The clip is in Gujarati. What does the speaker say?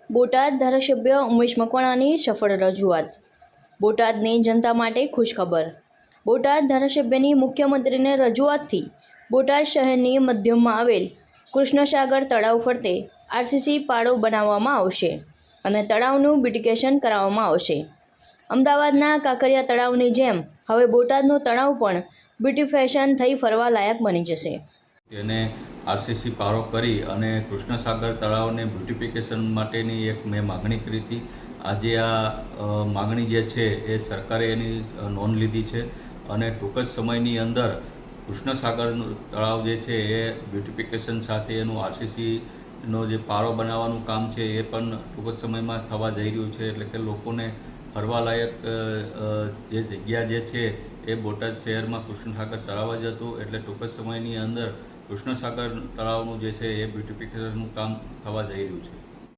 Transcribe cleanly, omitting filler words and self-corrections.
બોટાદ ધારાસભ્ય ઉમેશ મકવાણાની સફળ રજૂઆત। બોટાદની જનતા માટે ખુશખબર। બોટાદ ધારાસભ્યની મુખ્યમંત્રીને રજૂઆતથી બોટાદ શહેરની મધ્યમાં આવેલ કૃષ્ણસાગર તળાવ ફરતે આરસીસી પાળો બનાવવામાં આવશે અને તળાવનું બ્યુટિફિકેશન કરાવવામાં આવશે। અમદાવાદના કાંકરિયા તળાવની જેમ હવે બોટાદનું તળાવ પણ બ્યુટિફિકેશન થઈ ફરવા લાયક બની જશે। તેને આરસીસી પાળો કરી અને કૃષ્ણસાગર તળાવને બ્યુટિફિકેશન માટેની એક મેં માગણી કરી હતી। આજે આ માગણી જે છે એ સરકારે એની નોંધ લીધી છે અને ટૂંક જ સમયની અંદર કૃષ્ણસાગર તળાવ જે છે એ બ્યુટિફિકેશન સાથે એનું આરસીસીનો જે પાળો બનાવવાનું કામ છે એ પણ ટૂંક જ સમયમાં થવા જઈ રહ્યું છે। એટલે કે લોકોને ફરવાલાયક જે જગ્યા જે છે એ બોટાદ શહેરમાં કૃષ્ણસાગર તળાવ જ હતું। એટલે ટૂંક જ સમયની અંદર કૃષ્ણસાગર તળાવનું જે છે એ બ્યુટિફિકેશનનું કામ થવા જઈ રહ્યું છે।